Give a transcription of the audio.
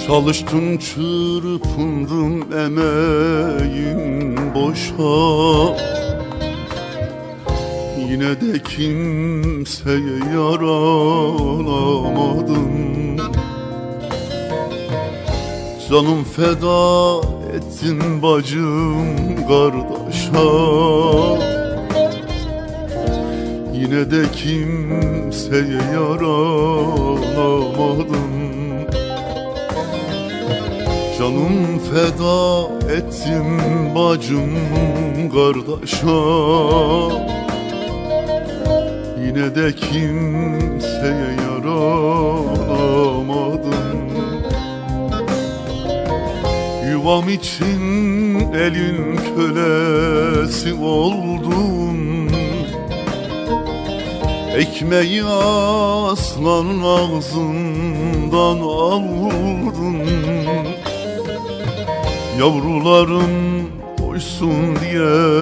Çalıştım çırpındım emeğim boşa, yine de kimseye yaralamadım. Canım feda ettin bacım kardeşa, yine de kimseye yaralamadım. Canım feda ettim bacım kardeşa, yine de kimseye yaralamadım. Yuvam için elin kölesi oldum, ekmeği aslanın ağzından aldın. Yavrularım doysun diye